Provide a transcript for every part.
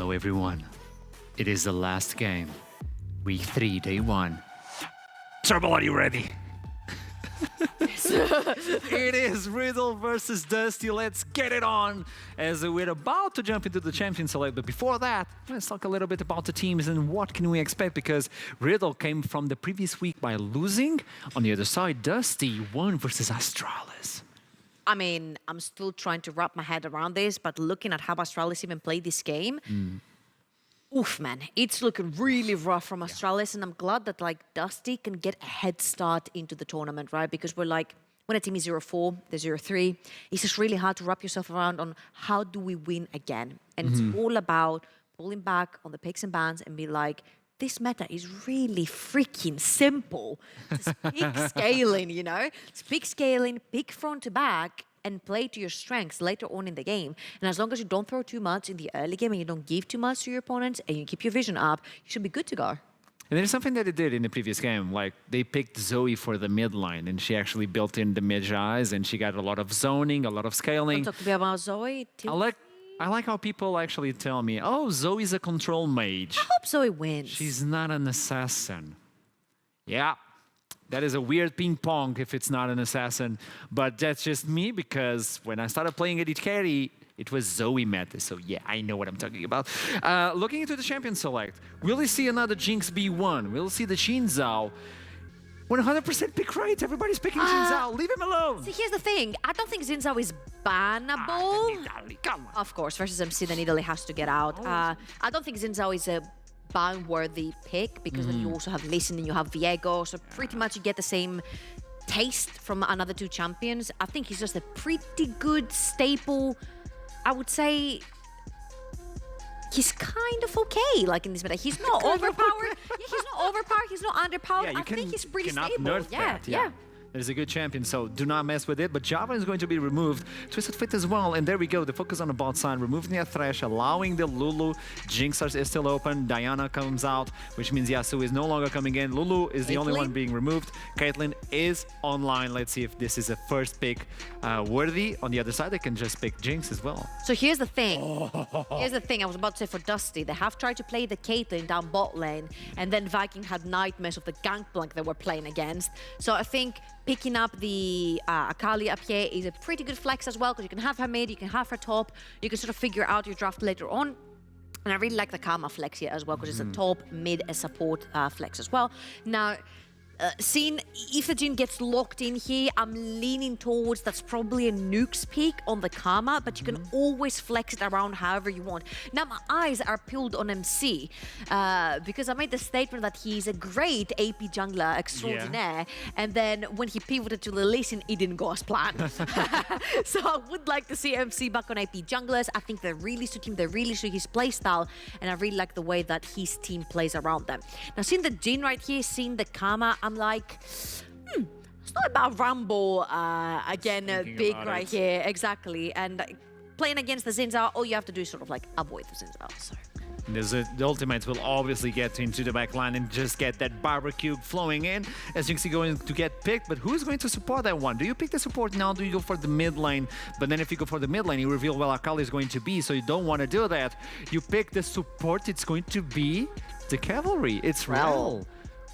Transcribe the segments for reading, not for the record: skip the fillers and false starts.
Hello everyone. It is the last game. Week 3, day 1. Turbo, are you ready? It is Riddle versus Dusty. Let's get it on as we're about to jump into the champion select. But before that, let's talk a little bit about the teams and what can we expect, because Riddle came from the previous week by losing. On the other side, Dusty won versus Astralis. I mean, I'm still trying to wrap my head around this, but looking at how Astralis even played this game, oof, man, it's looking really rough from Astralis, and I'm glad that like Dusty can get a head start into the tournament, right? Because we're like, when a team is 0-4, they're 0-3, it's just really hard to wrap yourself around on how do we win again. And it's all about pulling back on the picks and bans and be like, this meta is really freaking simple. Just pick scaling, you know? Just pick scaling, pick front to back, and play to your strengths later on in the game. And as long as you don't throw too much in the early game and you don't give too much to your opponents and you keep your vision up, you should be good to go. And there's something that they did in the previous game, like they picked Zoe for the mid line and she actually built in the mid-eyes and she got a lot of zoning, a lot of scaling. Don't talk to me about Zoe. I like how people actually tell me, oh, Zoe's a control mage. I hope Zoe wins. She's not an assassin. Yeah, that is a weird ping pong if it's not an assassin. But that's just me, because when I started playing AD carry, it was Zoe meta. So yeah, I know what I'm talking about. Looking into the champion select, will we see another Jinx B1? We'll see the Xin Zhao. 100% pick right. Everybody's picking Xin Zhao. Leave him alone. See, here's the thing. I don't think Xin Zhao is bannable. Come on. Of course, versus MC, then Italy has to get out. I don't think Xin Zhao is a ban-worthy pick, because then you also have Lee and you have Viego, so pretty much you get the same taste from another two champions. I think he's just a pretty good staple. I would say he's kind of okay, like in this meta. He's not overpowered. He's not overpowered. He's not underpowered. I think he's pretty stable. Yeah. There's a good champion, so do not mess with it. But Java is going to be removed. Twisted Fit as well. And there we go. The focus on the bot side, removing the Thresh, allowing the Lulu. Jinx is still open. Diana comes out, which means Yasuo is no longer coming in. Lulu is the only one being removed. Caitlyn is online. Let's see if this is a first pick worthy. On the other side, they can just pick Jinx as well. So here's the thing. Here's the thing I was about to say for Dusty. They have tried to play the Caitlyn down bot lane, and then Viking had nightmares of the Gangplank they were playing against. So I think picking up the Akali up here is a pretty good flex as well, because you can have her mid, you can have her top, you can sort of figure out your draft later on. And I really like the Karma flex here as well, because it's a top, mid, and support flex as well. Now, seeing if the Jhin gets locked in here, I'm leaning towards that's probably a Nuke's peak on the Karma, but you can always flex it around however you want. Now, my eyes are peeled on MC because I made the statement that he's a great AP jungler extraordinaire, and then when he pivoted to the Lee Sin, it didn't go as planned. So I would like to see MC back on AP junglers. I think they really suit him, they really suit his playstyle, and I really like the way that his team plays around them. Now, seeing the Jhin right here, seeing the Karma, I'm like, it's not about Rumble again, big right here, exactly. And playing against the Xin Zhao, all you have to do is sort of like avoid the Xin Zhao. So. The ultimates will obviously get into the backline and just get that barbecue flowing in as Jinx is going to get picked. But who's going to support that one? Do you pick the support now? Do you go for the mid lane? But then if you go for the mid lane, you reveal where Akali is going to be, so you don't want to do that. You pick the support, it's going to be the cavalry. It's Rel.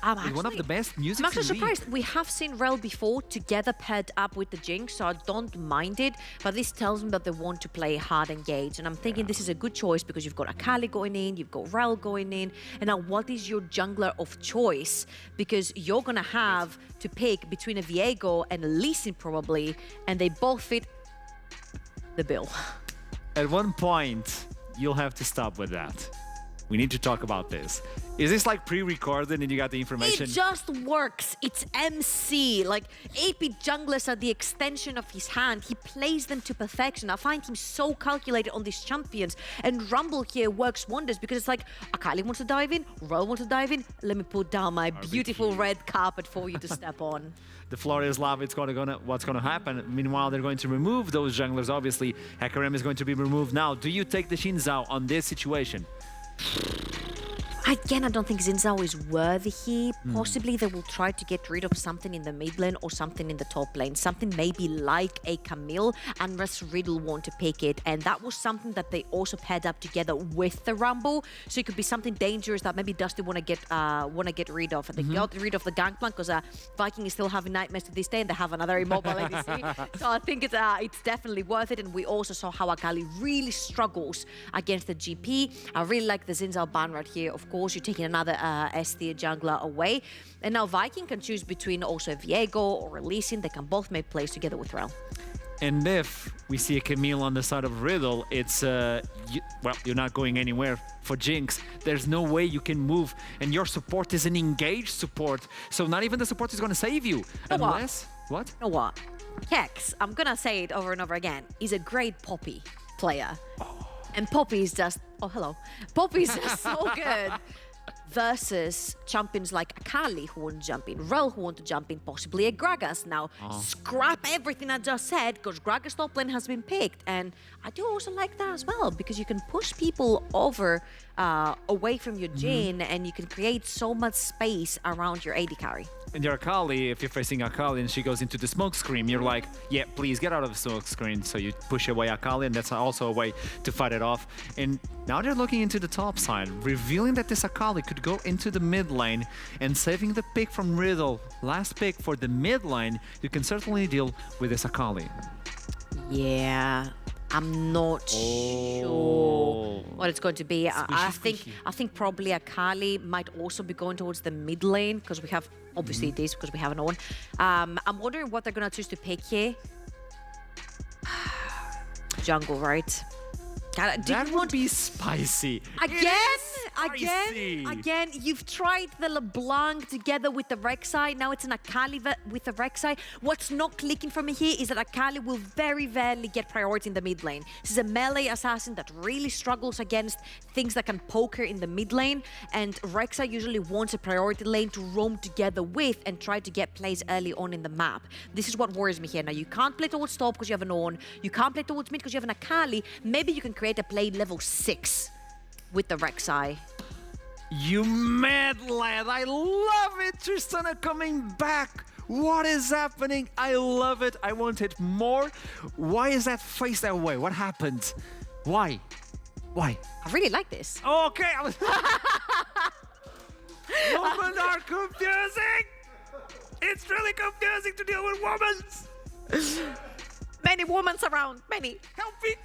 One of the best music. I'm actually surprised. We have seen Rel before together paired up with the Jinx, so I don't mind it. But this tells me that they want to play hard engaged, and I'm thinking this is a good choice because you've got Akali going in, you've got Rel going in, and now what is your jungler of choice? Because you're gonna have to pick between a Viego and a Lee Sin probably, and they both fit the bill. At one point, you'll have to stop with that. We need to talk about this. Is this like pre-recorded and you got the information? It just works. It's MC. Like, AP junglers are the extension of his hand. He plays them to perfection. I find him so calculated on these champions. And Rumble here works wonders because it's like, Akali wants to dive in, Rel wants to dive in. Let me put down my beautiful red carpet for you to step on. The floor is lava. It's what's going to happen. Meanwhile, they're going to remove those junglers. Obviously, Hecarim is going to be removed now. Do you take the Xin Zhao on this situation? Again, I don't think Xin Zhao is worthy here. Possibly they will try to get rid of something in the mid lane or something in the top lane. Something maybe like a Camille, unless Riddle want to pick it. And that was something that they also paired up together with the Rumble. So it could be something dangerous that maybe Dusty want to get rid of. And they got rid of the Gangplank because Viking is still having nightmares to this day, and they have another immobile ADC. So I think it's definitely worth it. And we also saw how Akali really struggles against the GP. I really like the Xin Zhao ban right here. Of course, you're taking another S tier jungler away. And now Viking can choose between also Viego or Elysian. They can both make plays together with Rel. And if we see a Camille on the side of Riddle, it's, you're not going anywhere for Jinx. There's no way you can move. And your support is an engaged support. So not even the support is going to save you. Unless... What? You know what? Kex, I'm going to say it over and over again, is a great Poppy player. And Poppy is just... Oh, hello. Poppy is just so good. Versus champions like Akali who want to jump in, Rel who want to jump in, possibly a Gragas. Now, scrap everything I just said, because Gragas top lane has been picked. And I do also like that as well, because you can push people over, away from your Jhin, and you can create so much space around your AD carry. And your Akali, if you're facing Akali and she goes into the smoke screen, you're like, yeah, please get out of the smoke screen. So you push away Akali, and that's also a way to fight it off. And now they're looking into the top side, revealing that this Akali could go into the mid lane and saving the pick from Riddle. Last pick for the mid lane, you can certainly deal with this Akali. Yeah. I'm not sure what it's going to be. I think probably Akali might also be going towards the mid lane, because we have obviously this, because we have an own. I'm wondering what they're going to choose to pick here. Jungle, right? That would be spicy. Again, you've tried the LeBlanc together with the Rek'Sai. Now it's an Akali with the Rek'Sai. What's not clicking for me here is that Akali will very rarely get priority in the mid lane. This is a melee assassin that really struggles against things that can poke her in the mid lane. And Rek'Sai usually wants a priority lane to roam together with and try to get plays early on in the map. This is what worries me here. Now, you can't play towards top because you have an Ornn. You can't play towards mid because you have an Akali. Maybe you can create a play level 6 with the Rek'Sai. You mad lad, I love it! Tristana coming back! What is happening? I love it, I want it more. Why is that face that way? What happened? Why? I really like this. Okay! Women are confusing! It's really confusing to deal with women! Many women around, many. Help me!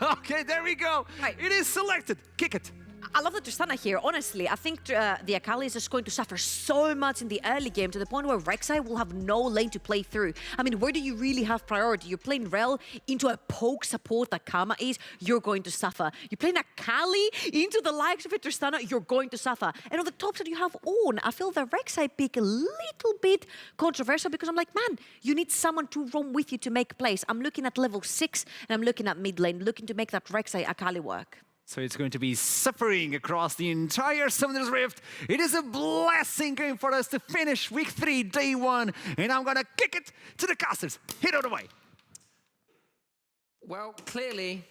Okay, there we go. Right. It is selected. Kick it. I love the Tristana here, honestly. I think the Akali is just going to suffer so much in the early game to the point where Rek'Sai will have no lane to play through. I mean, where do you really have priority? You're playing Rel into a poke support that Kama is, you're going to suffer. You're playing Akali into the likes of a Tristana, you're going to suffer. And on the top side, you have Ornn. I feel the Rek'Sai pick a little bit controversial because I'm like, man, you need someone to roam with you to make plays. I'm looking at level 6 and I'm looking at mid lane, looking to make that Rek'Sai Akali work. So it's going to be suffering across the entire Summoner's Rift. It is a blessing game for us to finish week 3, day 1. And I'm going to kick it to the casters. Hit it away. Well, clearly,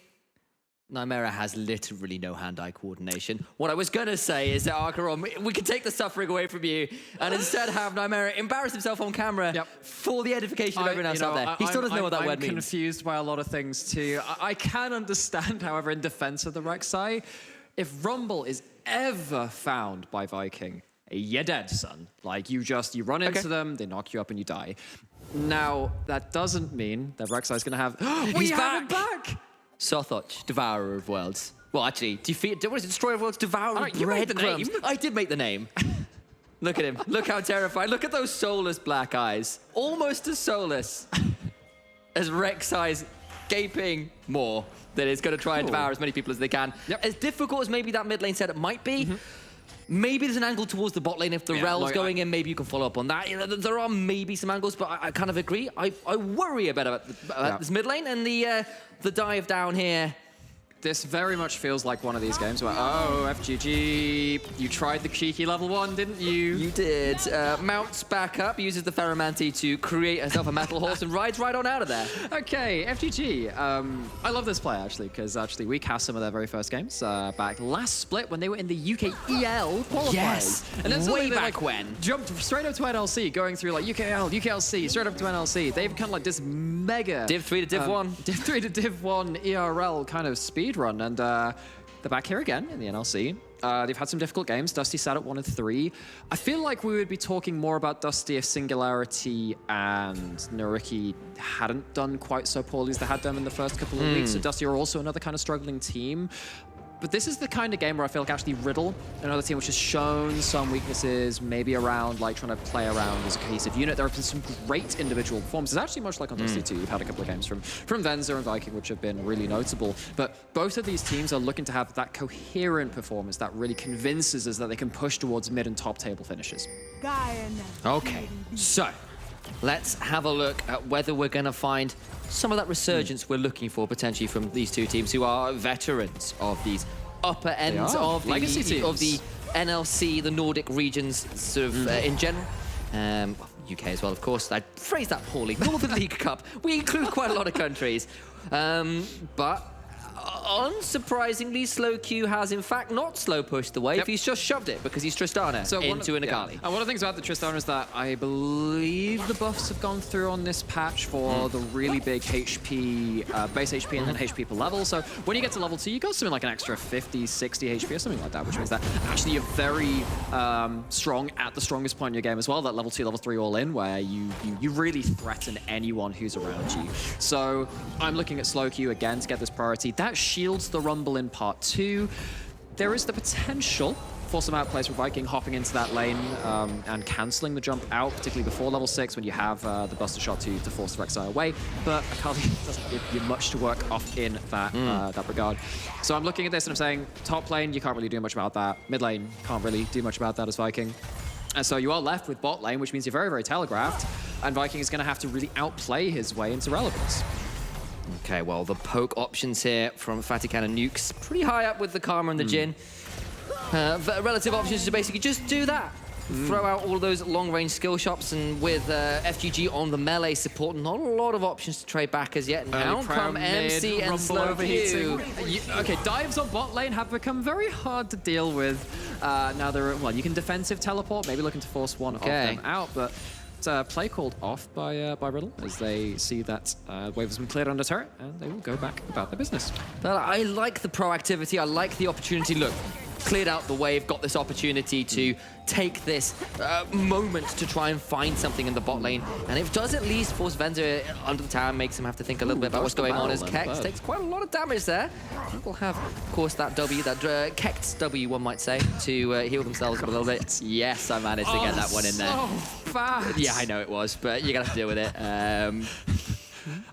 Nymera has literally no hand-eye coordination. What I was going to say is that Archeron, we can take the suffering away from you and instead have Nymera embarrass himself on camera for the edification of everyone else out there. He still doesn't know what that word means. I'm confused by a lot of things too. I can understand, however, in defense of the Rek'Sai, if Rumble is ever found by Viking, you're dead, son. Like, you run into them, they knock you up and you die. Now, that doesn't mean that Rek'Sai is going to have... He's back! Sothoch, Devourer of Worlds. Well, actually, what is it? Destroyer of Worlds, Devourer of You made the name. I did make the name. Look at him. Look how terrified. Look at those soulless black eyes. Almost as soulless as Rek'Sai's gaping maw that is going to try and devour as many people as they can. As difficult as maybe that mid lane setup might be, maybe there's an angle towards the bot lane if the Rel's going in. Maybe you can follow up on that. You know, there are maybe some angles, but I kind of agree. I worry about this mid lane and the dive down here. this very much feels like one of these games where, oh, FGG, you tried the cheeky level 1, didn't you? You did. Mounts back up, uses the Ferromancy to create herself a metal horse and rides right on out of there. Okay, FGG. I love this play, actually, because actually we cast some of their very first games back last split when they were in the UK EL qualifiers. Yes, and then way they, back like, when. Jumped straight up to NLC, going through like UKL, UKLC, straight up to NLC. They've kind of like this mega Div 3 to Div 1. Div 3 to Div 1 ERL kind of speed run, and they're back here again in the NLC. They've had some difficult games. Dusty sat at 1 and 3. I feel like we would be talking more about Dusty if Singularity and Nariki hadn't done quite so poorly as they had done in the first couple of weeks. So Dusty are also another kind of struggling team. But this is the kind of game where I feel like actually Riddle, another team which has shown some weaknesses, maybe around like trying to play around as a cohesive unit. There have been some great individual performances, actually much like on Dusty 2. You've had a couple of games from Venza and Viking, which have been really notable. But both of these teams are looking to have that coherent performance that really convinces us that they can push towards mid and top table finishes. Okay, so let's have a look at whether we're going to find some of that resurgence we're looking for potentially from these two teams who are veterans of these upper ends of legacy teams. Of the NLC, the Nordic regions sort of in general. UK as well, of course. I phrased that poorly. Northern League Cup. We include quite a lot of countries. But unsurprisingly, slowQ has in fact not slow pushed the wave. He's just shoved it because he's Tristana into an Akali. And one of the things about the Tristana is that I believe the buffs have gone through on this patch for the really big HP, base HP and then HP per level. So when you get to level 2, you got something like an extra 50, 60 HP or something like that, which means that actually you're very strong at the strongest point in your game as well, that level 2, level 3 all in, where you really threaten anyone who's around you. So I'm looking at slowQ again to get this priority. That shields the Rumble in part 2. There is the potential for some outplays for Viking hopping into that lane and cancelling the jump out, particularly before level 6 when you have the Buster Shot to force the Rek'Sai away. But Akali doesn't give you much to work off in that, that regard. So I'm looking at this and I'm saying, top lane, you can't really do much about that. Mid lane, can't really do much about that as Viking. And so you are left with bot lane, which means you're very, very telegraphed. And Viking is going to have to really outplay his way into relevance. Okay, well, the poke options here from Fatikan and Nukes pretty high up with the Karma and the Jhin. Relative options to basically just do that. Throw out all those long-range skill shots, and with FGG on the melee support, not a lot of options to trade back as yet. Now come MC and slowQ. Okay, dives on bot lane have become very hard to deal with. Now they're, well, you can defensive teleport, maybe looking to force one of them out, but play called off by Riddle as they see that wave has been cleared under turret, and they will go back about their business. But I like the proactivity, I like the opportunity. Look, cleared out the wave, got this opportunity to take this moment to try and find something in the bot lane, and it does at least force Venza under the tower, makes him have to think a little bit about what's going on as Kex takes quite a lot of damage there. People have, of course, that W, that Kex W, one might say, to heal themselves a little bit. Yes, I managed to get that one in there. So fast. Yeah, I know it was, but you're gonna have to deal with it.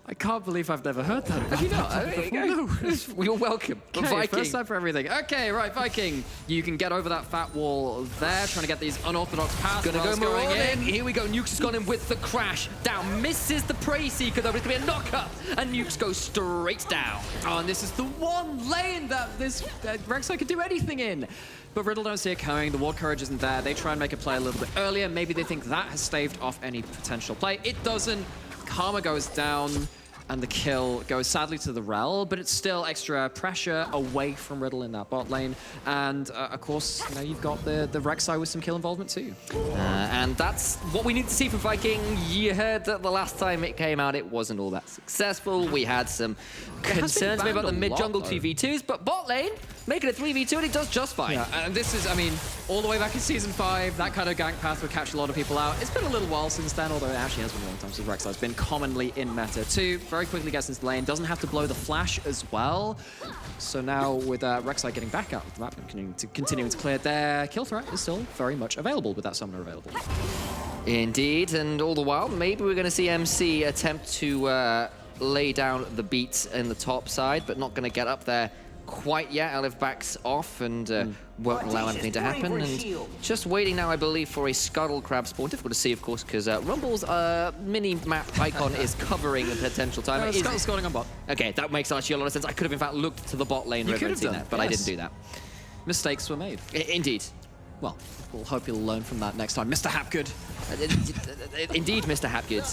I can't believe I've never heard that. Have you not? No. You're welcome. Okay, Viking. first time for everything. Okay, right, Viking. You can get over that fat wall there, trying to get these unorthodox paths. Gonna go marauding. Here we go. Nukes has gone in with the crash. Down. Misses the Prey Seeker, though. It's going to be a knock-up. And Nukes goes straight down. Oh, and this is the one lane that this Rek'Sai could do anything in. But Riddle don't see it coming. The Ward Courage isn't there. They try and make a play a little bit earlier. Maybe they think that has staved off any potential play. It doesn't. Karma goes down, and the kill goes sadly to the Rel, but it's still extra pressure away from Riddle in that bot lane. And of course, now you've got the Rek'Sai with some kill involvement too. And that's what we need to see from Viking. You heard that the last time it came out, it wasn't all that successful. We had some concerns maybe about the mid-jungle 2v2s, but bot lane, making a 3v2, and it does just fine. Yeah, and this is, I mean, all the way back in Season 5, that kind of gank path would catch a lot of people out. It's been a little while since then, although it actually has been a long time since Rek'Sai's been commonly in meta too. Very quickly gets into the lane, doesn't have to blow the flash as well. So now with Rek'Sai getting back out of the map and continuing to clear their kill threat is still very much available with that summoner available. Indeed, and all the while, maybe we're going to see MC attempt to lay down the beats in the top side, but not going to get up there quite yet. Aliv backs off and won't allow anything to happen. And just waiting now, I believe, for a Scuttle Crab spawn. Difficult to see, of course, because Rumble's mini-map icon is covering the potential time. Scuttle's scoring on bot. Okay, that makes actually a lot of sense. I could have, in fact, looked to the bot lane river and seen that, but I didn't do that. Mistakes were made. Indeed. Well, we'll hope you'll learn from that next time. Mr. Hapgood. Indeed, Mr. Hapgood.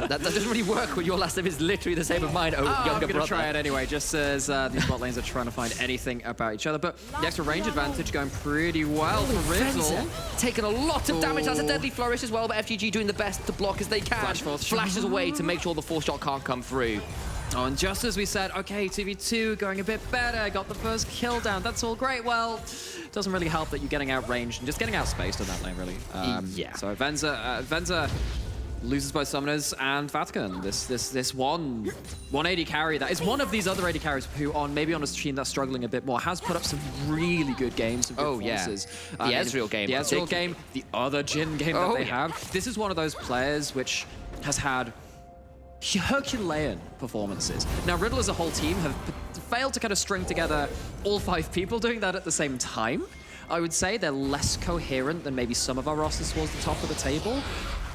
That doesn't really work when your last name is literally the same as mine, younger I'm brother. going to try it anyway, just as these bot lanes are trying to find anything about each other. But the extra range advantage going pretty well for Riddle. Taking a lot of damage. That's a deadly flourish as well, but FGG doing the best to block as they can. Flash force shot. Flashes away to make sure the force shot can't come through. Oh, and just as we said, okay, 2v2 going a bit better, got the first kill down, that's all great. Well, doesn't really help that you're getting outranged and just getting outspaced in that lane, really. Yeah. So Venza loses both summoners and Vatican. This 180 carry that is one of these other 80 carries who maybe on a team that's struggling a bit more has put up some really good games, some good performances. The Ezreal game. The Ezreal game, the other Jhin game that they have. This is one of those players which has had Herculean performances. Now, Riddle as a whole team have failed to kind of string together all 5 people doing that at the same time. I would say they're less coherent than maybe some of our rosters towards the top of the table.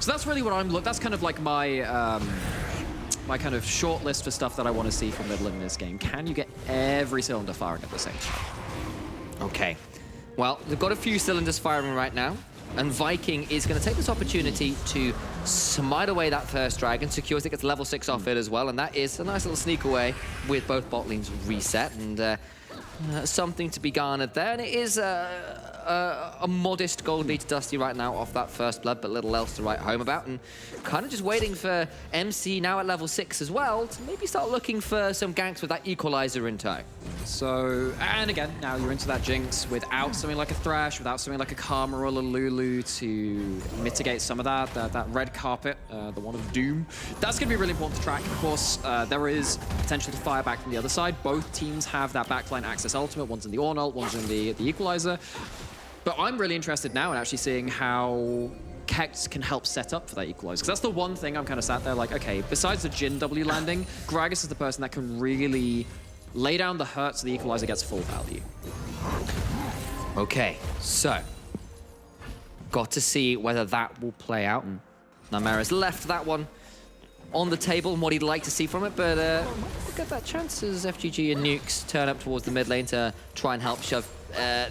So that's really what I'm looking. That's kind of like my my kind of short list for stuff that I want to see from Riddle in this game. Can you get every cylinder firing at the same time? Okay. Well, they've got a few cylinders firing right now. And Viking is going to take this opportunity to smite away that first dragon, secures it, gets level 6 off it as well, and that is a nice little sneak away with both bot lanes reset, and something to be garnered there. And it is a modest gold lead to Dusty right now off that first blood, but little else to write home about, and kind of just waiting for MC now at level 6 as well to maybe start looking for some ganks with that equalizer in tow. So, and again, now you're into that Jinx without something like a Thresh, without something like a Karma or a Lulu to mitigate some of that red carpet, the one of Doom. That's going to be really important to track. Of course, there is potential to fire back from the other side. Both teams have that backline access ultimate. One's in the Ornn ult, one's in the Equalizer. But I'm really interested now in actually seeing how Kex can help set up for that equalizer. Because that's the one thing I'm kind of sat there like, okay, besides the Jhin W landing, Gragas is the person that can really lay down the hurt so the equalizer gets full value. Okay, so got to see whether that will play out. Namera's left that one on the table and what he'd like to see from it, but we'll get that chance as FGG and Nukes turn up towards the mid lane to try and help shove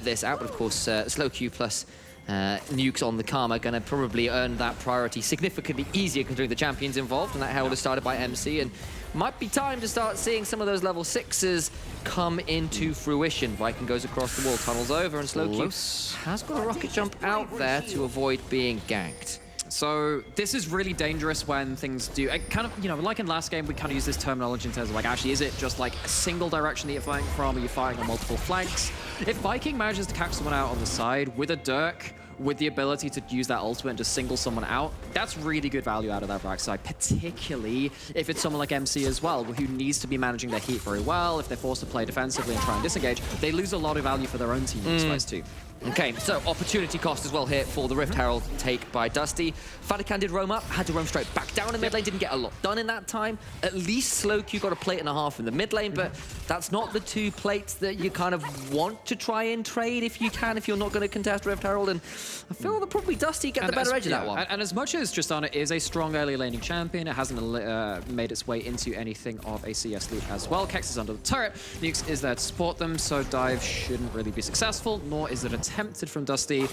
this out. But of course, slow Q plus Nukes on the Karma gonna probably earn that priority significantly easier considering the champion's involved, and that herald is started by MC, and might be time to start seeing some of those level 6s come into fruition. Viking goes across the wall, tunnels over, and slow Q has got a rocket jump out there to avoid being ganked. So this is really dangerous when things do, kind of, you know, like in last game, we kind of use this terminology in terms of like, actually, is it just like a single direction that you're fighting from? Are you fighting on multiple flanks? If Viking manages to catch someone out on the side with a Dirk, with the ability to use that ultimate and just single someone out, that's really good value out of that backside, particularly if it's someone like MC as well, who needs to be managing their heat very well. If they're forced to play defensively and try and disengage, they lose a lot of value for their own team in this phase too. Okay, so opportunity cost as well here for the Rift Herald take by Dusty. Vatican did roam up, had to roam straight back down in mid lane, didn't get a lot done in that time. At least Slow Q got a plate and a half in the mid lane, but that's not the 2 plates that you kind of want to try and trade if you can, if you're not going to contest Rift Herald, and I feel that probably Dusty get the better edge of that one. And as much as Tristana is a strong early laning champion, it hasn't made its way into anything of a CS lead as well. Kex is under the turret, Nukes is there to support them, so dive shouldn't really be successful, nor is it attempted from Dusty.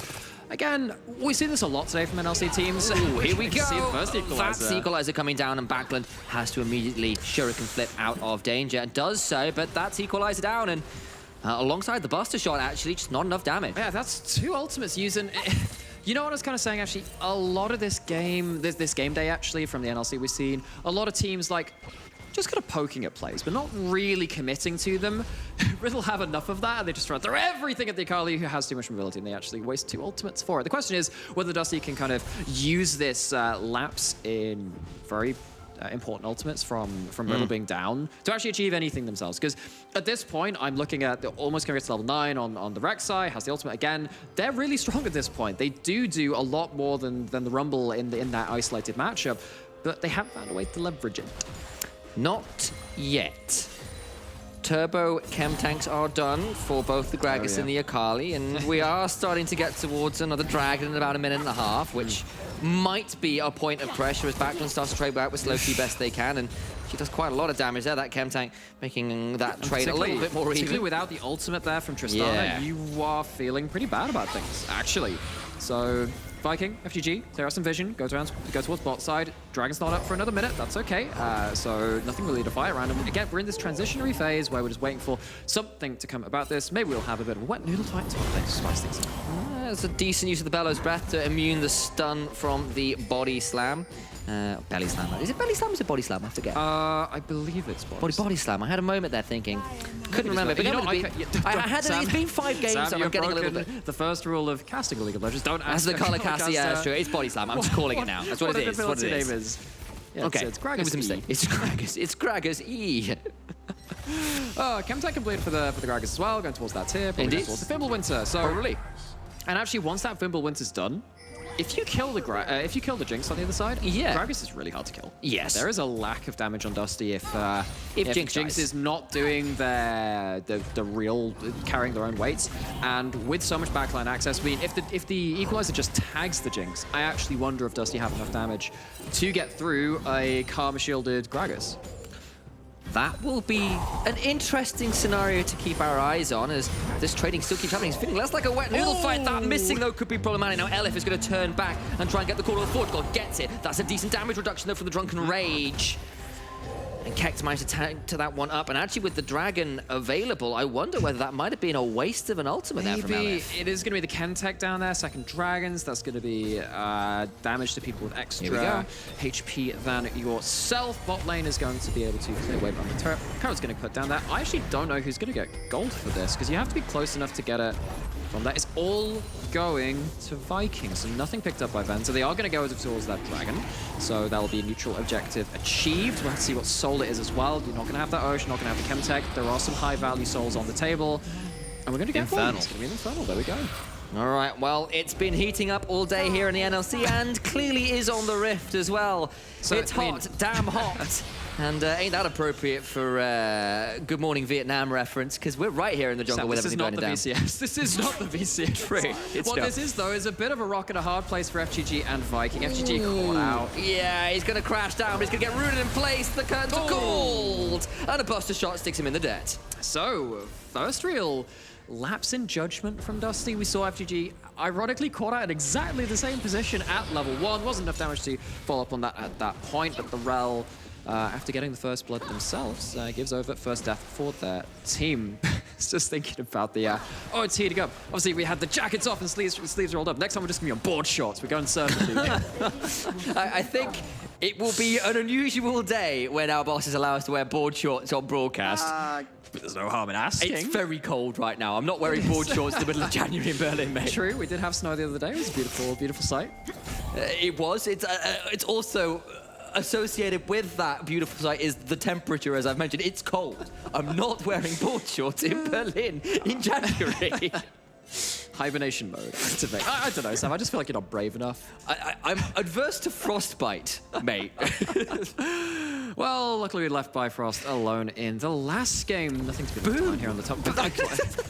Again, we see this a lot today from NLC teams. Ooh, here we go. First equalizer. That's equalizer coming down, and Backland has to immediately Shuriken flip out of danger, and does so, but that's equalizer down, and alongside the Buster shot, actually, just not enough damage. Yeah, that's 2 ultimates using... You know what I was kind of saying, actually? A lot of this game, this game day, actually, from the NLC we've seen, a lot of teams, like, just kind of poking at plays, but not really committing to them. Riddle have enough of that, and they just try to throw everything at the Akali, who has too much mobility, and they actually waste 2 ultimates for it. The question is whether Dusty can kind of use this lapse in very important ultimates from Riddle being down to actually achieve anything themselves. Because at this point, I'm looking at almost going to get to level 9 on the Rek'Sai, has the ultimate again. They're really strong at this point. They do a lot more than the Rumble in that isolated matchup, but they haven't found a way to leverage it. Not yet. turbo chem tanks are done for both the Gragas and the Akali, and we are starting to get towards another Dragon in about a minute and a half, which might be a point of pressure as Backlund starts to trade back with Slowkey best they can, and she does quite a lot of damage there, that chem tank, making that trade a little bit more even. Particularly without the ultimate there from Tristana, you are feeling pretty bad about things, actually. So, Viking, FGG, clear out some vision, go towards bot side. Dragon's not up for another minute, that's okay. So nothing really to fight around. And again, we're in this transitionary phase where we're just waiting for something to come about this. Maybe we'll have a bit of a wet noodle fight to spice things up. It's a decent use of the Bellows Breath to immune the stun from the body slam. Belly slam. Is it belly slam or is it body slam? I forget. I believe it's body slam. I had a moment there thinking. Couldn't remember. But I had Sam, it's been 5 games, Sam, so I'm getting a little bit. The first rule of casting League of Legends, don't ask. As the color caster, yeah, that's true. It's body slam. I'm just calling it now. That's what it is. What it name is. is. Yeah, Okay, it's Gragas it was a E. mistake. It's Gragas. It's Gragas E. Chemtech completed for the Gragas as well, going towards that tier, probably Indeed. towards the Fimbulwinter. So Probably. And actually, once that Fimbulwinter's done, if you kill the Jinx on the other side, Gragas is really hard to kill. Yes. There is a lack of damage on Dusty if Jinx dies. is not doing the real carrying their own weights, and with so much backline access, I mean, if the Equalizer just tags the Jinx, I actually wonder if Dusty have enough damage to get through a Karma shielded Gragas. That will be an interesting scenario to keep our eyes on as this trading still keeps happening. It's feeling less like a wet noodle fight. That missing, though, could be problematic. Now, Elif is going to turn back and try and get the call of the Forge God. Gets it. That's a decent damage reduction, though, from the Drunken Rage. And Kex managed to tank to that one up. And actually, with the Dragon available, I wonder whether that might have been a waste of an ultimate there from Elif. It is going to be the Chemtech down there, second Dragons. That's going to be damage to people with extra HP than yourself. Bot lane is going to be able to clear away from the turret. Carrot's going to cut down there. I actually don't know who's going to get gold for this, because you have to be close enough to get it from that. It's all going to Vikings, so nothing picked up by Ven. So they are going to go towards that Dragon. So that'll be a neutral objective achieved. We'll have to see what soul it is as well. You're not going to have that Ocean, not going to have the Chemtech. There are some high-value souls on the table. And we're going to get Infernal. It's going to be an Infernal. There we go. All right, well, it's been heating up all day here in the NLC and clearly is on the Rift as well. So it's hot, damn hot. And ain't that appropriate for Good Morning Vietnam reference, because we're right here in the jungle with everything burning down. This is not the VCS. True. What this is, though, is a bit of a rock and a hard place for FGG and Viking. FGG caught out. Yeah, he's going to crash down, but he's going to get rooted in place. The curtains are called. And a Buster Shot sticks him in the dirt. So, first real lapse in judgment from Dusty. We saw FGG ironically caught out at exactly the same position at level 1. Wasn't enough damage to follow up on that at that point, but the Rel, after getting the first blood themselves, gives over first death for their team. Just thinking about the, oh, it's heating up. Obviously, we had the jackets off and sleeves rolled up. Next time, we're just going to be on board shorts. We're going surfing. I think it will be an unusual day when our bosses allow us to wear board shorts on broadcast. But there's no harm in asking. It's very cold right now. I'm not wearing board shorts in the middle of January in Berlin, mate. True, we did have snow the other day. It was a beautiful, beautiful sight. It was. It's also associated with that beautiful sight is the temperature, as I've mentioned. It's cold. I'm not wearing board shorts in Berlin in January. Hibernation mode. Activate. I don't know, Sam. I just feel like you're not brave enough. I'm adverse to frostbite, mate. Well, luckily we left Bifrost alone in the last game. Nothing to be left behind here on the top.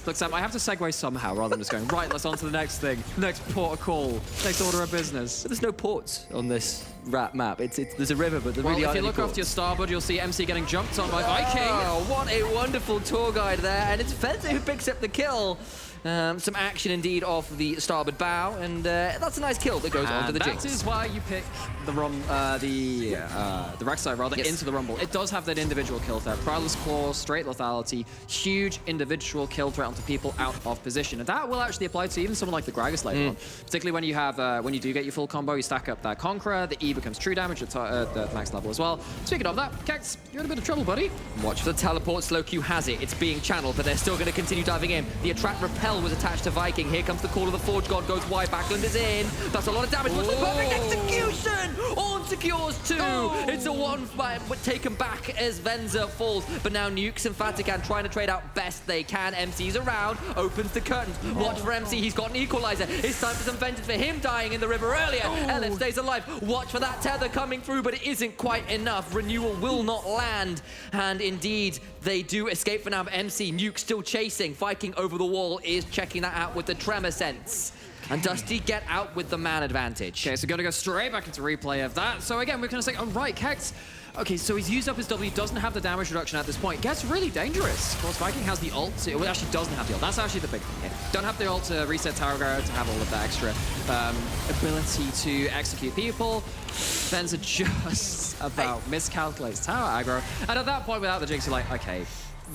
Look, Sam, I have to segue somehow rather than just going, right, let's on to the next thing. Next port of call. Next order of business. But there's no ports on this map. There's a river, but there really aren't if you any look ports. off to your starboard, you'll see MC getting jumped on by Viking. Oh, what a wonderful tour guide there. And it's Fencer who picks up the kill. Some action indeed off the starboard bow, and that's a nice kill that goes on to the Jinx. That is why you pick the Rek'Sai rather into the Rumble. It does have that individual kill threat. Prowler's Claw, straight lethality, huge individual kill threat onto people out of position, and that will actually apply to even someone like the Gragas later on. Particularly when you have when you do get your full combo, you stack up that Conqueror, the E becomes true damage at the max level as well. Speaking of that, Kex, you're in a bit of trouble, buddy. Watch the teleport. Slowq has it. It's being channeled, but they're still going to continue diving in. The attract repel was attached to Viking. Here comes the call of the Forge God. Goes wide. Backlund is in. That's a lot of damage. What's the perfect execution? On to secures 2. It's a 1 taken back as Venza falls. But now Nukes and Fatigan trying to trade out best they can. MC's around, opens the curtains. Watch for MC, he's got an equalizer. It's time for some vengeance for him dying in the river earlier. Elif stays alive. Watch for that tether coming through, but it isn't quite enough. Renewal will not land. And indeed, they do escape for now. MC, Nuke still chasing. Viking over the wall is checking that out with the tremor sense. And Dusty get out with the man advantage. Okay, so gonna go straight back into replay of that. So again, we're gonna say, oh right, Kex. Okay, so he's used up his W, doesn't have the damage reduction at this point. Gets really dangerous. Of course, Viking has the ult. Well, actually doesn't have the ult. That's actually the big thing here. Don't have the ult to reset tower guard, to have all of that extra ability to execute people. Venza just about miscalculates tower aggro. And at that point, without the Jinx, you're like, okay,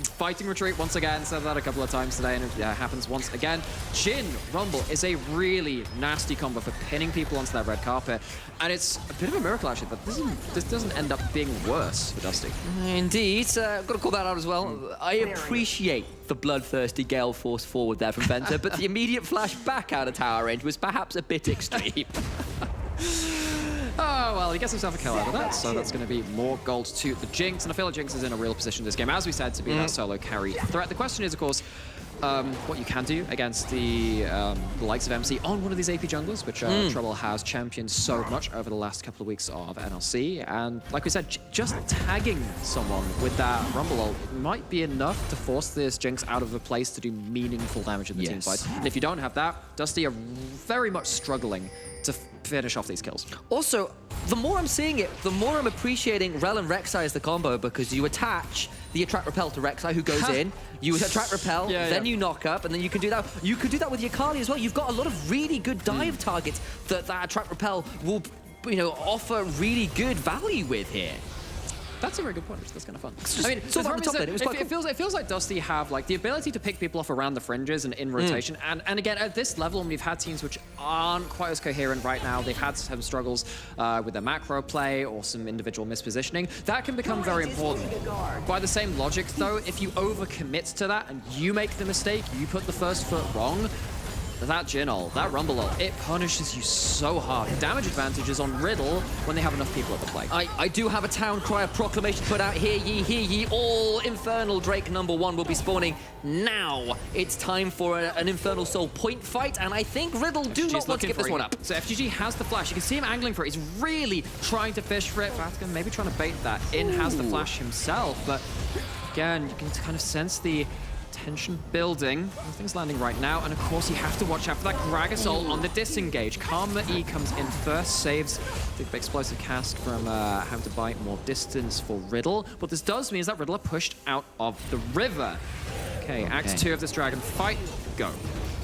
fighting retreat once again. Said that a couple of times today, and it happens once again. Jhin Rumble is a really nasty combo for pinning people onto that red carpet, and it's a bit of a miracle actually that this doesn't end up being worse for Dusty. Indeed, I've got to call that out as well. I appreciate the bloodthirsty gale force forward there from Venta, but the immediate flash back out of tower range was perhaps a bit extreme. Oh, well, he gets himself a kill out of that, so that's going to be more gold to the Jinx, and I feel like Jinx is in a real position this game, as we said, to be that solo carry threat. The question is, of course, what you can do against the likes of MC on one of these AP junglers, which Trouble has championed so much over the last couple of weeks of NLC. And like we said, just tagging someone with that Rumble ult might be enough to force this Jinx out of a place to do meaningful damage in the team fight. And if you don't have that, Dusty are very much struggling to finish off these kills. Also, the more I'm seeing it, the more I'm appreciating Rel and Rek'Sai as the combo, because you attach the attract repel to Rek'Sai, who goes in, you attract repel, then you knock up, and then you can do that. You could do that with your Kali as well. You've got a lot of really good dive targets that attract repel will, offer really good value with here. That's a very good point. That's kind of fun. I mean, the problem is that it feels like Dusty have like the ability to pick people off around the fringes and in rotation. And again, at this level, when we've had teams which aren't quite as coherent right now, they've had some struggles with their macro play or some individual mispositioning. That can become very important. By the same logic, though, if you overcommit to that and you make the mistake, you put the first foot wrong, that Jhin ult, that Rumble ult, it punishes you so hard. The damage advantage is on Riddle when they have enough people at the play. I do have a town crier proclamation put out. Hear ye, all Infernal Drake #1 will be spawning now. It's time for an Infernal Soul point fight, and I think Riddle do not want to give this one up. So FGG has the flash. You can see him angling for it. He's really trying to fish for it. Vatican maybe trying to bait that in, has the flash himself, but again, you can kind of sense the tension building. Nothing's landing right now, and of course you have to watch out for that Gragas ult on the disengage. Karma E comes in first, saves the explosive cast from having to buy more distance for Riddle. What this does mean is that Riddle are pushed out of the river. Okay, Act 2 of this dragon fight, go.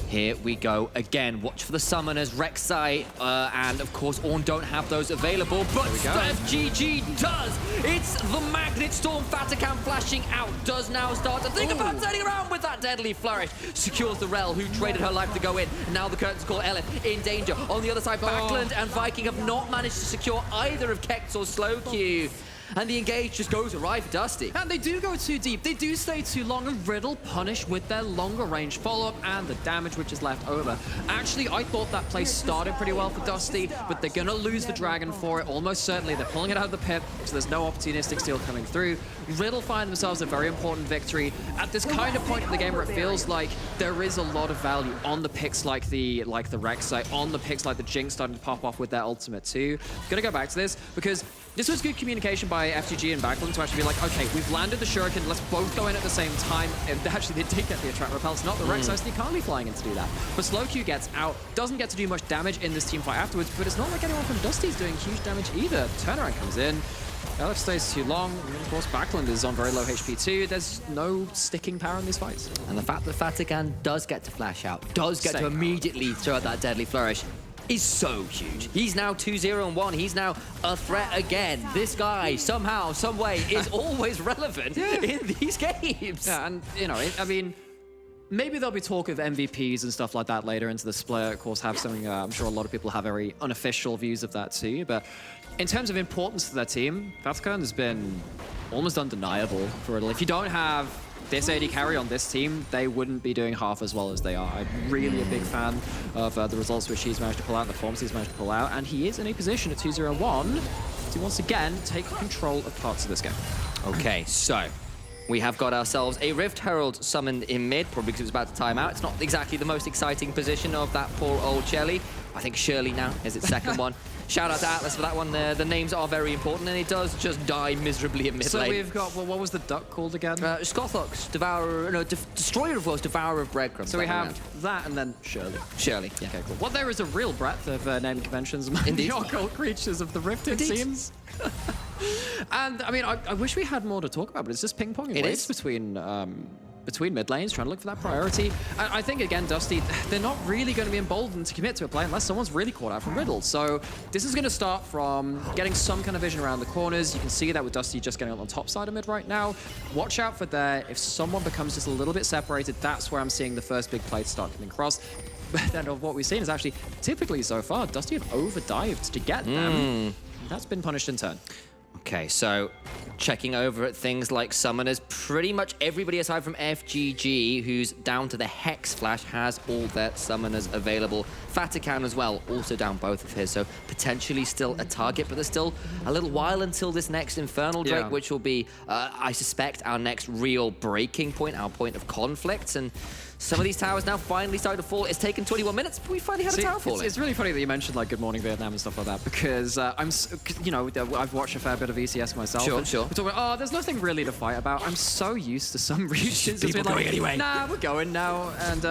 Here we go again. Watch for the summoners. Rek'Sai and, of course, Ornn don't have those available, but FGG does. It's the Magnet Storm. Fatican flashing out. Does now start to think about turning around with that deadly flourish. Secures the Rel, who traded her life to go in. Now the curtains call Elif in danger. On the other side, Backland and Viking have not managed to secure either of Kex or Slowq. And the engage just goes awry for Dusty. And they do go too deep. They do stay too long, and Riddle punish with their longer range follow-up and the damage which is left over. Actually, I thought that play started pretty well for Dusty, but they're gonna lose the dragon for it, almost certainly. They're pulling it out of the pit, so there's no opportunistic steal coming through. Riddle find themselves a very important victory at this kind of point in the game where it feels like there is a lot of value on the picks like the Rek'Sai, on the picks like the Jinx starting to pop off with their ultimate too. Gonna go back to this because this was good communication by FGG and Backland to actually be like, okay, we've landed the Shuriken, let's both go in at the same time. And actually, they did get the attract repel. It's not the Rek'Sai, so they can't be flying in to do that. But Slowq gets out, doesn't get to do much damage in this team fight afterwards, but it's not like anyone from Dusty's doing huge damage either. Turnaround comes in. Elif stays too long, and of course Backland is on very low HP too. There's no sticking power in these fights. And the fact that Fatigan does get to flash out, does get to immediately throw out that deadly flourish, is so huge. He's now 2-0-1. He's now a threat again. This guy, somehow, some way, is always relevant in these games. Yeah, and, I mean, maybe there'll be talk of MVPs and stuff like that later into the split. Of course, have something, I'm sure a lot of people have very unofficial views of that too. But in terms of importance to their team, Vatican has been almost undeniable for Riddle. If you don't have this AD carry on this team, they wouldn't be doing half as well as they are. I'm really a big fan of the results which he's managed to pull out, the forms he's managed to pull out, and he is in a position at 2-0-1 Dusty once again take control of parts of this game. Okay, so we have got ourselves a Rift Herald summoned in mid, probably because it was about to time out. It's not exactly the most exciting position of that poor old Shelly. I think Shirley now is its second one. Shout out to Atlas for that one. The names are very important, and it does just die miserably in mid lane. So we've got, well, what was the duck called again? Skothox, Destroyer of Worlds, Devourer of Breadcrumbs. So we have that and then Shirley. Shirley, yeah. Okay, cool. Well, there is a real breadth of naming conventions among the occult creatures of the Rift, it seems. And, I mean, I wish we had more to talk about, but it's just ping-ponging waves between mid lanes, trying to look for that priority. And I think, again, Dusty, they're not really going to be emboldened to commit to a play unless someone's really caught out from Riddle. So this is going to start from getting some kind of vision around the corners. You can see that with Dusty just getting on the top side of mid right now. Watch out for there. If someone becomes just a little bit separated, that's where I'm seeing the first big plays start coming across. But then of what we've seen is actually, typically so far, Dusty have overdived to get them. That's been punished in turn. Okay, so checking over at things like summoners, pretty much everybody aside from FGG, who's down to the Hex Flash, has all their summoners available. Vatican as well, also down both of his, so potentially still a target, but there's still a little while until this next Infernal Drake, which will be, I suspect, our next real breaking point, our point of conflict, and some of these towers now finally starting to fall. It's taken 21 minutes, but we finally had a tower falling. It's really funny that you mentioned like Good Morning Vietnam and stuff like that, because you know, I've watched a fair bit of ECS myself. Sure. We're talking about, there's nothing really to fight about. I'm so used to some regions. People going like, anyway. Nah, we're going now. And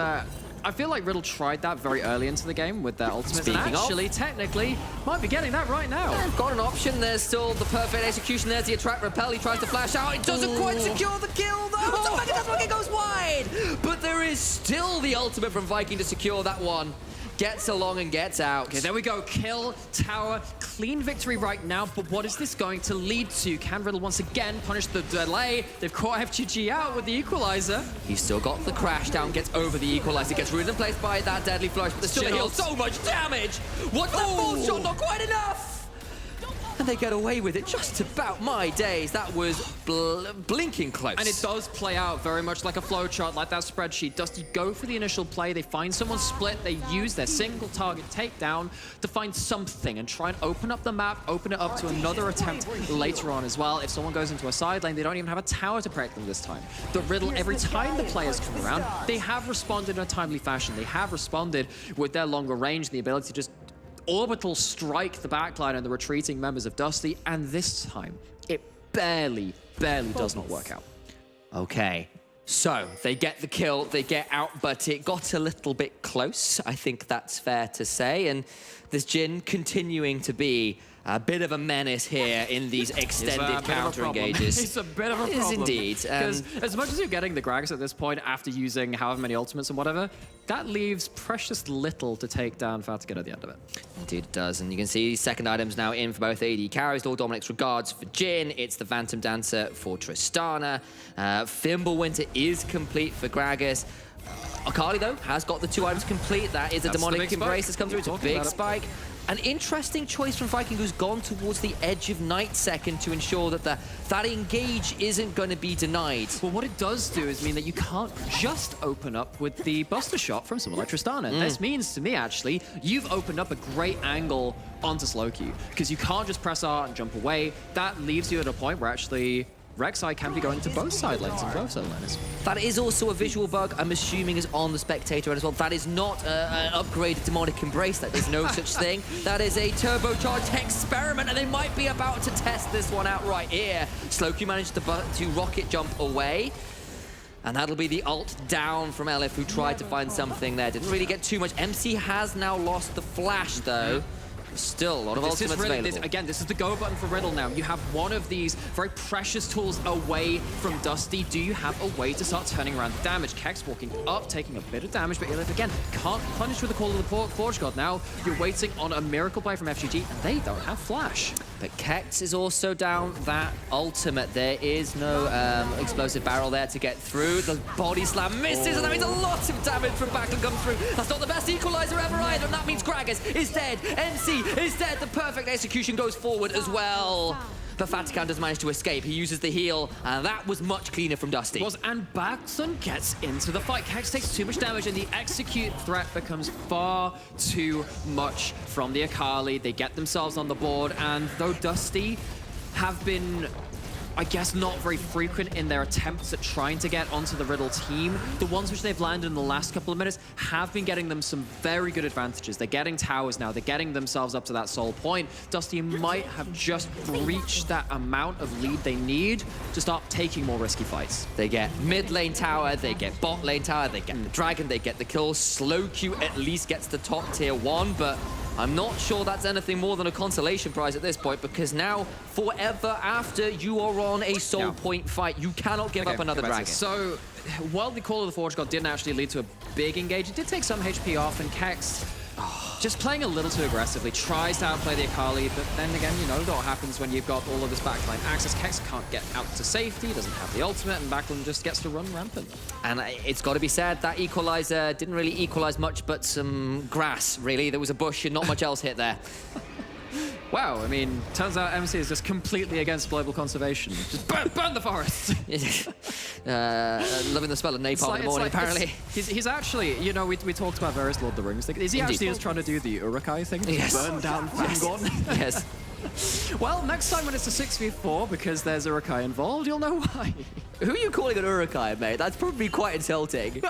I feel like Riddle tried that very early into the game with their ultimates. Speaking and actually, technically, might be getting that right now. They've got an option. There's still the perfect execution. There's the attract repel. He tries to flash out. It doesn't quite secure the kill, though. The Mega Deathlock goes wide. But there is still the ultimate from Viking to secure that one. Gets along and gets out. Okay, there we go. Kill, tower, clean victory right now. But what is this going to lead to? Can Riddle once again punish the delay? They've caught FGG out with the equalizer. He's still got the crash down, gets over the equalizer, gets rooted in place by that deadly flush, but there's still a heal. So much damage! What's that fourth shot? Not quite enough! And they get away with it just about my days. That was blinking close. And it does play out very much like a flowchart, like that spreadsheet. Dusty go for the initial play. They find someone split. They use their single target takedown to find something and try and open up the map, open it up to another attempt later on as well. If someone goes into a side lane, they don't even have a tower to protect them this time. The Riddle, every time the players come around, they have responded in a timely fashion. They have responded with their longer range, the ability to just orbital strike the backline and the retreating members of Dusty, and this time it barely does not work out. Okay, so they get the kill, they get out, but it got a little bit close. I think that's fair to say, and this Jhin continuing to be a bit of a menace here in these extended counter engages. It's a bit of a problem. It is indeed. Because as much as you're getting the Gragas at this point after using however many ultimates and whatever, that leaves precious little to take down Fatigan at the end of it. Indeed it does, and you can see second items now in for both AD carries. All Dominic's regards for Jhin. It's the Phantom Dancer for Tristana. Fimbulwinter is complete for Gragas. Akali, though, has got the 2 items complete. That is a demonic embrace that's come through. It's a big spike. An interesting choice from Viking, who's gone towards the edge of Night Second to ensure that that engage isn't going to be denied. Well, what it does do is mean that you can't just open up with the Buster Shot from someone like Tristana. This means, to me, actually, you've opened up a great angle onto Slowq, because you can't just press R and jump away. That leaves you at a point where actually Rek'Sai can be going to both side lanes and both side lanes. That is also a visual bug, I'm assuming, is on the Spectator end as well. That is not an upgraded Demonic Embrace. That is no such thing. That is a turbocharged experiment, and they might be about to test this one out right here. Slowq managed to rocket jump away. And that'll be the ult down from Elif, who tried to find something there. Didn't really get too much. MC has now lost the flash, though. Still a lot of ultimates available. Again, this is the go button for Riddle now. You have one of these very precious tools away from Dusty. Do you have a way to start turning around the damage? Kex walking up, taking a bit of damage, but Elif, again, can't punish with the Call of the Forge God now. You're waiting on a miracle play from FGG, and they don't have flash. But Kex is also down that ultimate. There is no explosive barrel there to get through. The body slam misses, and that means a lot of damage from Backlund comes through. That's not the best equalizer ever either, and that means Gragas is dead. NC is dead. The perfect execution goes forward as well. but Fatikan does manage to escape. He uses the heal, and that was much cleaner from Dusty. And Baxton gets into the fight. Kex takes too much damage, and the execute threat becomes far too much from the Akali. They get themselves on the board, and though Dusty have been, I guess, not very frequent in their attempts at trying to get onto the Riddle team, the ones which they've landed in the last couple of minutes have been getting them some very good advantages. They're getting towers now. They're getting themselves up to that soul point. Dusty might have just reached that amount of lead they need to start taking more risky fights. They get mid lane tower, they get bot lane tower, they get the dragon, they get the kill. Slow Q at least gets the top tier 1, but I'm not sure that's anything more than a consolation prize at this point, because now, forever after you are on a soul point fight, you cannot give up another dragon. So, while the Call of the Forge God didn't actually lead to a big engage, it did take some HP off, and Kex, just playing a little too aggressively, tries to outplay the Akali, but then again, you know what happens when you've got all of this backline access. Kex can't get out to safety, doesn't have the ultimate, and Backland just gets to run rampant. And it's got to be said, that equalizer didn't really equalize much but some grass, really. There was a bush and not much else hit there. Wow, I mean, turns out MC is just completely against global conservation. Just burn the forest! Loving the smell of napalm in the morning, apparently. He's actually, you know, we talked about various Lord of the Rings things. Is he actually just trying to do the Urukai thing? Yes. Burn down Fangorn? Yes. Well, next time when it's a 6v4, because there's Urukai involved, you'll know why. Who are you calling an Urukai, mate? That's probably quite insulting.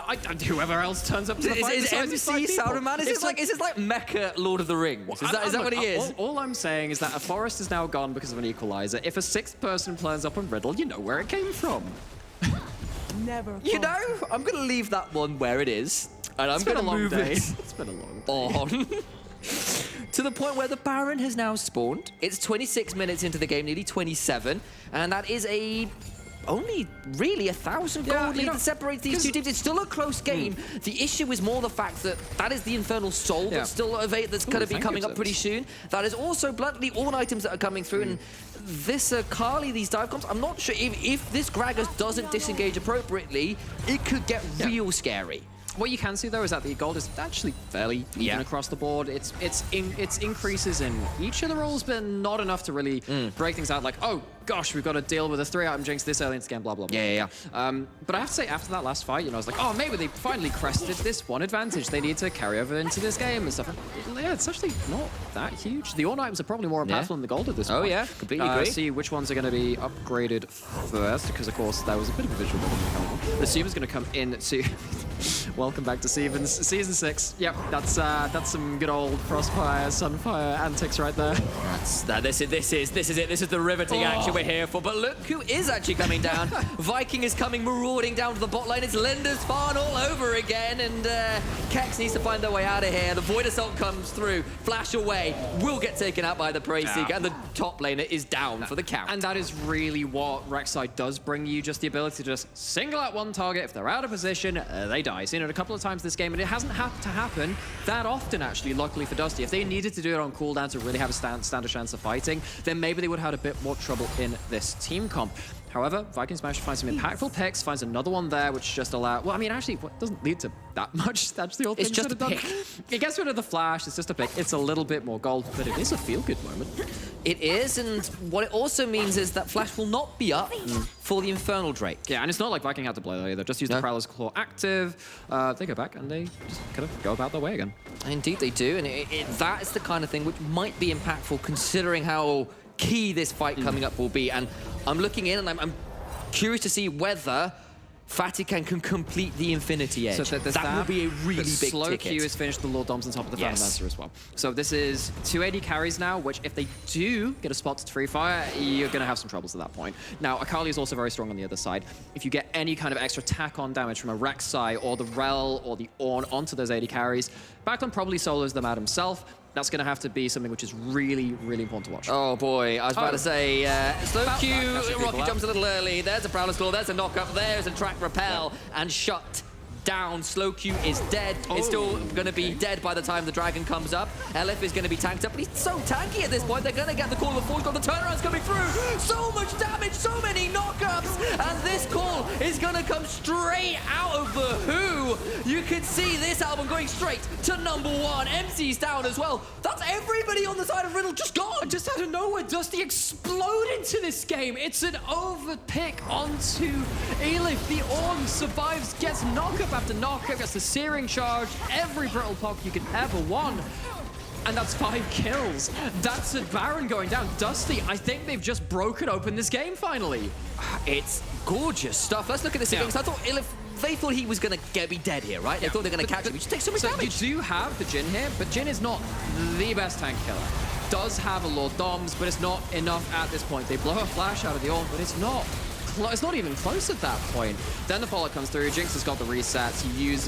Whoever else turns up to the fight. Is MC Sauron? Is this like Mecha Lord of the Rings? Is that what he is? All I'm saying is that a forest is now gone because of an equalizer. If a 6th person turns up on Riddle, you know where it came from. Never. You know, I'm going to leave that one where it is, and I'm going to move it It's been a long day. on. To the point where the Baron has now spawned. It's 26 minutes into the game, nearly 27, and that is only really 1,000 gold lead that separates these two teams. It's still a close game. The issue is more the fact that that is the Infernal Soul that's still that's going to be coming up pretty soon. That is also bluntly all items that are coming through. And this Kali, these dive comps, I'm not sure if this Gragas doesn't disengage appropriately, it could get real scary. What you can see, though, is that the gold is actually fairly even across the board. It's increases in each of the roles, but not enough to really break things out like, oh, gosh, we've got to deal with a 3-item jinx this early into the game, blah, blah, blah. Yeah. But I have to say, after that last fight, you know, I was like, oh, maybe they finally crested this one advantage they need to carry over into this game and stuff. And yeah, it's actually not that huge. The Ornn items are probably more impactful than the gold at this point. Oh, yeah, completely agree. See which ones are going to be upgraded first, because, of course, there was a bit of a visual coming on. The Seaman's going to come in to... Welcome back to Season 6. Yep, that's some good old Frostfire, Sunfire antics right there. This is it. This is the riveting action we're here for. But look who is actually coming down. Viking is coming marauding down to the bot lane. It's Linda's Farn all over again, and Kex needs to find their way out of here. The Void Assault comes through, flash away, will get taken out by the Praise Seeker, and the top laner is down for the count. And that is really what Rek'Sai does bring you, just the ability to just single out one target. If they're out of position, they die. Seen it a couple of times this game, and it hasn't had to happen that often, actually, luckily for Dusty. If they needed to do it on cooldown to really have a stand a chance of fighting, then maybe they would have had a bit more trouble in this team comp. However, Vikings managed to find some impactful picks, finds another one there, which just allows... Well, I mean, actually, it doesn't lead to that much. That's the whole thing. It's just a pick. It gets rid of the flash. It's just a pick. It's a little bit more gold, but it is a feel-good moment. It is, and what it also means is that flash will not be up for the Infernal Drake. Yeah, and it's not like Viking had to play that either. Just use the Prowler's Claw active. They go back, and they just kind of go about their way again. Indeed they do, and that is the kind of thing which might be impactful considering how key this fight coming up will be. And I'm looking in, and I'm curious to see whether Fatikan can complete the Infinity Edge. So that will be a really big slow ticket. Q is finished, the Lord Dom's on top of the Phantom Dancer as well. So this is 280 carries now, which if they do get a spot to free fire, you're going to have some troubles at that point. Now, Akali is also very strong on the other side. If you get any kind of extra tack-on damage from a Rek'Sai or the Rel or the Ornn onto those 80 carries, Backland probably solos them out himself. That's going to have to be something which is really, really important to watch. Oh boy, I was about to say, slow Q, Rocky jumps a little early, there's a Prowler's Claw, there's a knock-up, there's a track repel, and shut down. Slow Q is dead. It's still going to be dead by the time the dragon comes up. LF is going to be tanked up, but he's so tanky at this point. They're going to get the call before he's got the turnarounds coming through. So much damage, so many knockups, and this call is going to come straight out of the Who. You can see this album going straight to #1. MC's down as well. That's everybody on the side of Riddle just gone. Just out of nowhere, Dusty explode into this game. It's an overpick onto Elif. The Orn survives, gets knockup after knockup, gets the searing charge, every Brittle Pock you could ever want. And that's 5 kills. That's a Baron going down. Dusty, I think they've just broken open this game finally. It's gorgeous stuff. Let's look at this again, because I thought Elif, they thought he was going to be dead here, right? They thought they were going to catch him. He just takes so much damage. You do have the Jhin here, but Jhin is not the best tank killer. Does have a Lord Doms, but it's not enough at this point. They blow a flash out of the Orn, but it's not even close at that point. Then the follow comes through. Jinx has got the resets. You use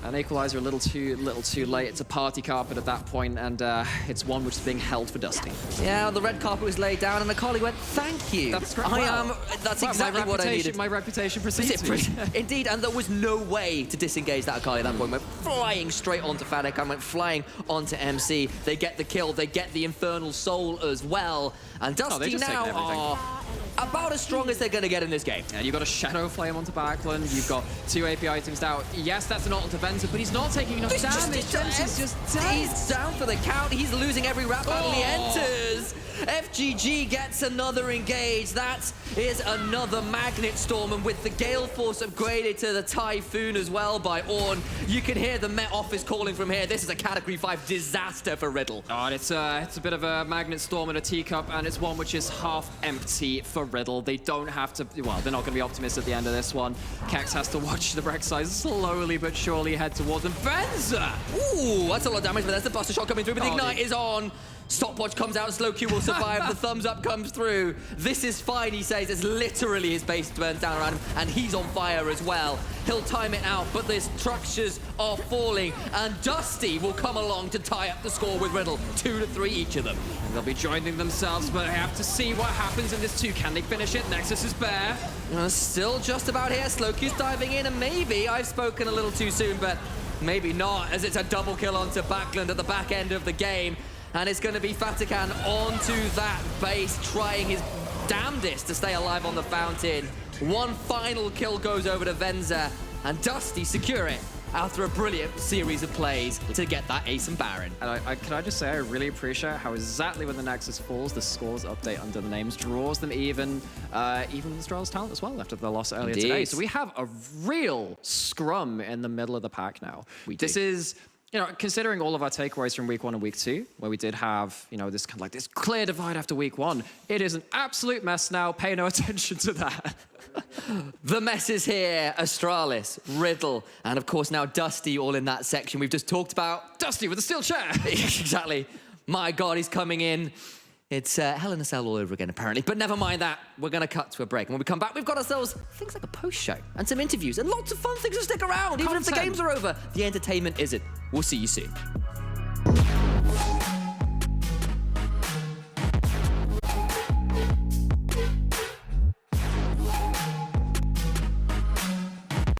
an equalizer a little too late. It's a party carpet at that point, and it's one which is being held for Dusty. Yeah, the red carpet was laid down, and Akali went, "Thank you." That's great. That's exactly what I needed. My reputation precedes me. Indeed, and there was no way to disengage that Akali at that point. Went flying straight onto Fnatic and went flying onto MC. They get the kill. They get the Infernal Soul as well. And Dusty now are about as strong as they're going to get in this game. Yeah, you've got a Shadow Flame onto Backland. You've got 2 AP items down. Yes, that's an ult onto Venza, but he's not taking enough damage. Venza's just dead. He's down for the count. He's losing every rap battle he enters. FGG gets another engage. That is another Magnet Storm, and with the Gale Force upgraded to the Typhoon as well by Orn, you can hear the Met Office calling from here. This is a Category 5 disaster for Riddle. Oh, and it's a bit of a Magnet Storm and a teacup, and it's one which is half empty for Riddle. They don't have to, well, they're not going to be optimists at the end of this one. Kex has to watch the Rek'Sai slowly but surely head towards them. Venza! Ooh, that's a lot of damage, but there's the Buster Shot coming through, but the Ignite is on. Stopwatch comes out, Slow Q will survive, the thumbs up comes through. This is fine, he says, as literally his base burns down around him, and he's on fire as well. He'll time it out, but the structures are falling, and Dusty will come along to tie up the score with Riddle. 2 to 3 each of them. And they'll be joining themselves, but I have to see what happens in this 2. Can they finish it? Nexus is bare. Still just about here, Slow Q's diving in, and maybe I've spoken a little too soon, but maybe not, as it's a double kill onto Backland at the back end of the game. And it's going to be Fatikan onto that base, trying his damnedest to stay alive on the fountain. One final kill goes over to Venza, and Dusty secure it after a brilliant series of plays to get that ace and Baron. And can I just say, I really appreciate how exactly when the Nexus falls, the scores update under the names draws them even with Strel's talent as well after the loss earlier today. So we have a real scrum in the middle of the pack now. This is, you know, considering all of our takeaways from week 1 and week 2, where we did have, you know, this kind of like this clear divide after week 1, it is an absolute mess now. Pay no attention to that. The mess is here. Astralis, Riddle, and of course now Dusty all in that section we've just talked about. Dusty with a steel chair. Exactly. My God, he's coming in. It's Hell in a Cell all over again, apparently. But never mind that. We're going to cut to a break. And when we come back, we've got ourselves things like a post-show and some interviews and lots of fun things to stick around. Even if the games are over, the entertainment isn't. We'll see you soon.